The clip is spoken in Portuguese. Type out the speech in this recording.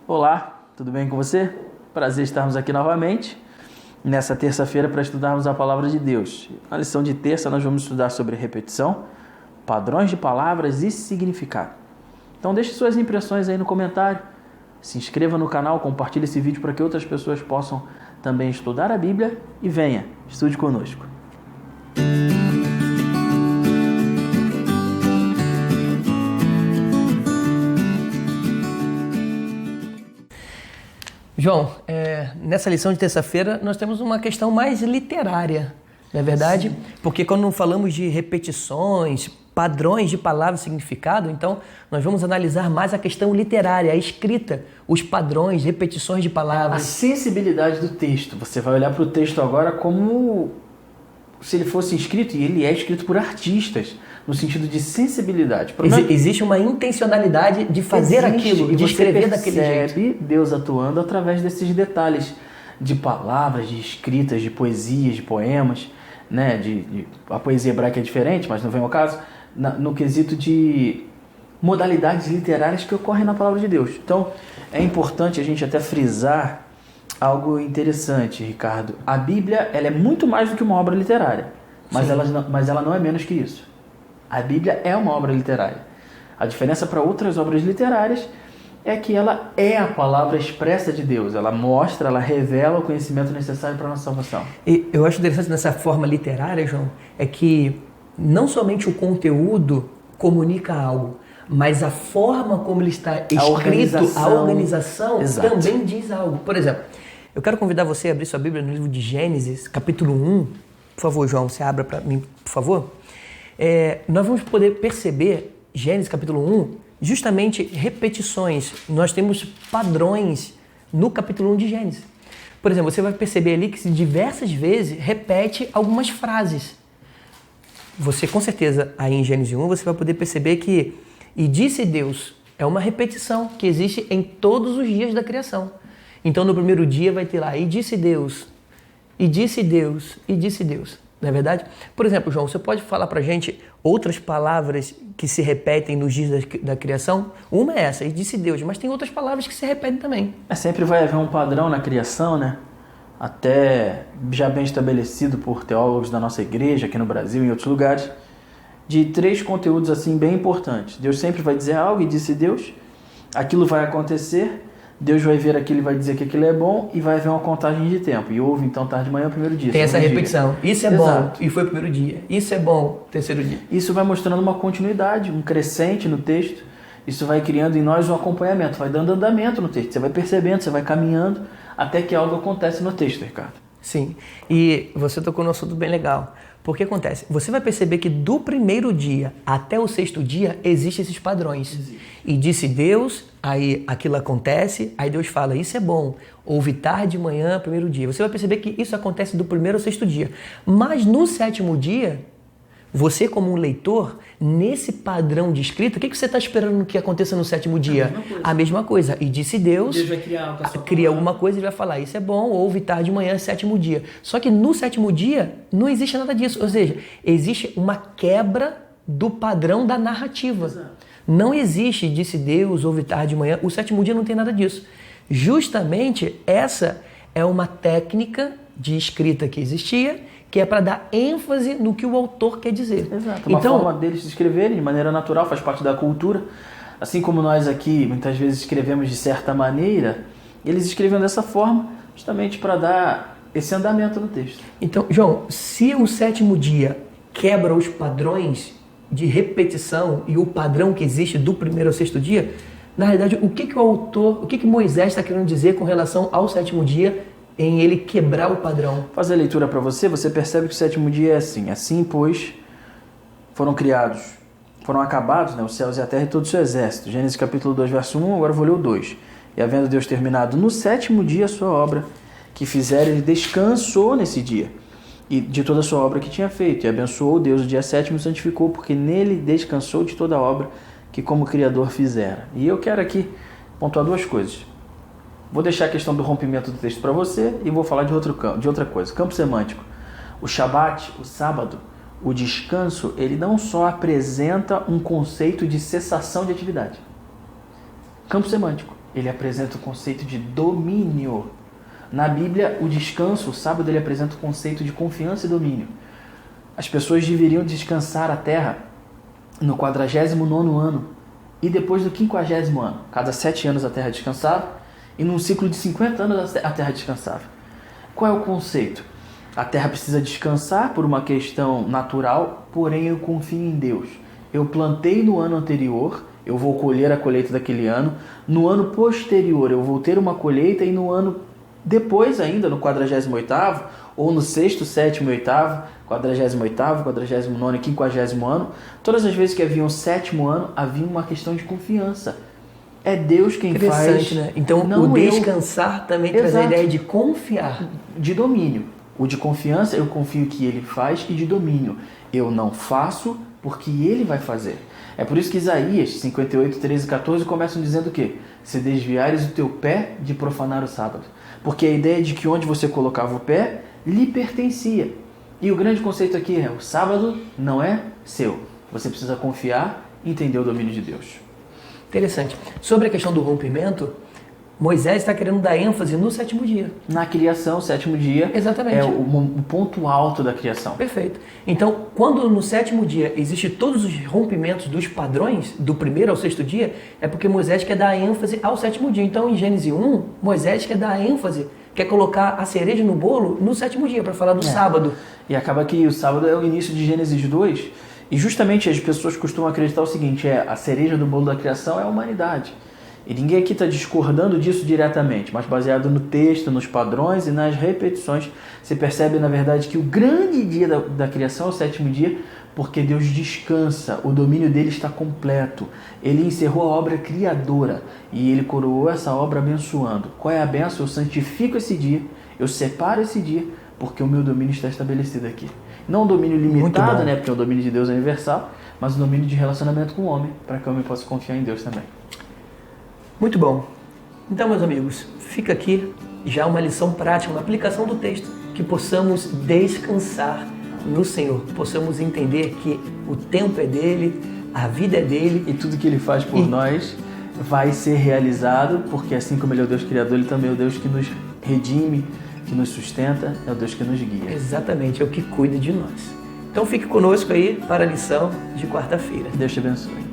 Olá, tudo bem com você? Prazer estarmos aqui novamente nessa terça-feira para estudarmos a Palavra de Deus. Na lição de terça nós vamos estudar sobre repetição, padrões de palavras e significado. Então deixe suas impressões aí no comentário, se inscreva no canal, compartilhe esse vídeo para que outras pessoas possam também estudar a Bíblia e venha, estude conosco. João, nessa lição de terça-feira nós temos uma questão mais literária, não é verdade? Sim. Porque quando falamos de repetições, padrões de palavra e significado, então nós vamos analisar mais a questão literária, a escrita, os padrões, repetições de palavras. A sensibilidade do texto. Você vai olhar para o texto agora como se ele fosse escrito, e ele é escrito por artistas, no sentido de sensibilidade. Existe uma intencionalidade de fazer aquilo, de escrever daquele jeito. Você percebe Deus atuando através desses detalhes de palavras, de escritas, de poesias, de poemas, né? A poesia hebraica é diferente, mas não vem ao caso, no quesito de modalidades literárias que ocorrem na palavra de Deus. Então, é importante a gente até frisar algo interessante, Ricardo. A Bíblia, ela é muito mais do que uma obra literária, mas ela não é menos que isso. A Bíblia é uma obra literária. A diferença para outras obras literárias é que ela é a palavra expressa de Deus. Ela mostra, ela revela o conhecimento necessário para a nossa salvação. E eu acho interessante nessa forma literária, João, é que não somente o conteúdo comunica algo, mas a forma como ele está escrito, a organização também diz algo. Por exemplo, eu quero convidar você a abrir sua Bíblia no livro de Gênesis, capítulo 1. Por favor, João, você abra para mim, por favor. Nós vamos poder perceber, Gênesis capítulo 1, justamente repetições. Nós temos padrões no capítulo 1 de Gênesis. Por exemplo, você vai perceber ali que diversas vezes repete algumas frases. Você, com certeza, aí em Gênesis 1, você vai poder perceber que "e disse Deus" é uma repetição que existe em todos os dias da criação. Então, no primeiro dia vai ter lá "e disse Deus", "e disse Deus", "e disse Deus". Não é verdade? Por exemplo, João, você pode falar pra gente outras palavras que se repetem nos dias da criação? Uma é essa, "e disse Deus", mas tem outras palavras que se repetem também. Sempre vai haver um padrão na criação, né? Até já bem estabelecido por teólogos da nossa igreja, aqui no Brasil e em outros lugares, de 3 conteúdos assim bem importantes. Deus sempre vai dizer algo, "e disse Deus", aquilo vai acontecer, Deus vai ver aquilo e vai dizer que aquilo é bom e vai haver uma contagem de tempo. E houve então tarde de manhã o primeiro dia. Tem essa repetição. Isso é bom e foi o primeiro dia. Isso é bom, terceiro dia. Isso vai mostrando uma continuidade, um crescente no texto. Isso vai criando em nós um acompanhamento, vai dando andamento no texto. Você vai percebendo, você vai caminhando até que algo acontece no texto, Ricardo. Sim, e você tocou num assunto bem legal. Porque acontece, você vai perceber que do primeiro dia até o 6º dia existem esses padrões. E disse Deus, aí aquilo acontece, aí Deus fala, isso é bom. Houve tarde, manhã, primeiro dia. Você vai perceber que isso acontece do primeiro ao 6º dia. Mas no 7º dia, você como um leitor, nesse padrão de escrita, o que você está esperando que aconteça no 7º dia? A mesma coisa. E disse Deus vai criar cria alguma coisa e vai falar, isso é bom, houve tarde, manhã, 7º dia. Só que no 7º dia não existe nada disso. Ou seja, existe uma quebra do padrão da narrativa. Exato. Não existe, disse Deus, houve tarde, manhã. O 7º dia não tem nada disso. Justamente essa é uma técnica de escrita que existia, que é para dar ênfase no que o autor quer dizer. Exato. Uma forma deles de escreverem de maneira natural, faz parte da cultura. Assim como nós aqui, muitas vezes, escrevemos de certa maneira, eles escreviam dessa forma, justamente para dar esse andamento no texto. Então, João, se o 7º dia quebra os padrões de repetição e o padrão que existe do primeiro ao 6º dia, na realidade, o que Moisés está querendo dizer com relação ao 7º dia em ele quebrar o padrão? Faz a leitura para você percebe que o 7º dia é assim. Assim, pois, foram acabados, né, os céus e a terra e todo o seu exército. Gênesis capítulo 2, verso 1, agora vou ler o 2. E havendo Deus terminado no 7º dia a sua obra que fizera, ele descansou nesse dia e de toda a sua obra que tinha feito. E abençoou Deus o dia 7º e santificou, porque nele descansou de toda a obra que como Criador fizera. E eu quero aqui pontuar 2 coisas. Vou deixar a questão do rompimento do texto para você e vou falar de outra coisa. Campo semântico. O Shabat, o sábado, o descanso, ele não só apresenta um conceito de cessação de atividade. Campo semântico. ele apresenta o conceito de domínio. Na Bíblia, o descanso, o sábado, ele apresenta o conceito de confiança e domínio. As pessoas deveriam descansar a terra no 49º ano e depois do 50º ano. Cada 7 anos a terra descansava e num ciclo de 50 anos a terra descansava. Qual é o conceito? A terra precisa descansar por uma questão natural, porém eu confio em Deus. Eu plantei no ano anterior, eu vou colher a colheita daquele ano. No ano posterior eu vou ter uma colheita e no ano depois ainda, no 48º, ou no 6º, 7º, 8º, 48º, 49º e 50º ano, todas as vezes que havia um 7º ano, havia uma questão de confiança. É Deus quem faz. Né? Então, o descansar também traz a ideia de confiar. De domínio. O de confiança, eu confio que Ele faz, e de domínio. Eu não faço porque Ele vai fazer. É por isso que Isaías 58, 13 e 14 começam dizendo o quê? Se desviares o teu pé de profanar o sábado. Porque a ideia de que onde você colocava o pé, lhe pertencia. E o grande conceito aqui é, o sábado não é seu. Você precisa confiar e entender o domínio de Deus. Interessante. Sobre a questão do rompimento, Moisés está querendo dar ênfase no 7º dia. Na criação, o 7º dia Exatamente. É o ponto alto da criação. Perfeito. Então, quando no 7º dia existem todos os rompimentos dos padrões, do 1º ao 6º dia, é porque Moisés quer dar ênfase ao 7º dia. Então, em Gênesis 1, Moisés quer dar ênfase, quer colocar a cereja no bolo no 7º dia, para falar do sábado. E acaba que o sábado é o início de Gênesis 2, e justamente as pessoas costumam acreditar o seguinte, a cereja do bolo da criação é a humanidade. E ninguém aqui está discordando disso diretamente, mas baseado no texto, nos padrões e nas repetições, você percebe, na verdade, que o grande dia da criação é o 7º dia, porque Deus descansa, o domínio dele está completo. Ele encerrou a obra criadora e ele coroou essa obra abençoando. Qual é a benção? Eu santifico esse dia, eu separo esse dia, porque o meu domínio está estabelecido aqui. Não um domínio limitado, né, porque o domínio de Deus é universal, mas um domínio de relacionamento com o homem, para que o homem possa confiar em Deus também. Muito bom. Então, meus amigos, fica aqui já uma lição prática, uma aplicação do texto, que possamos descansar no Senhor, possamos entender que o tempo é dele, a vida é dele. E tudo que ele faz por nós vai ser realizado, porque assim como ele é o Deus Criador, ele também é o Deus que nos redime, que nos sustenta, é o Deus que nos guia. Exatamente, é o que cuida de nós. Então fique conosco aí para a lição de quarta-feira. Deus te abençoe.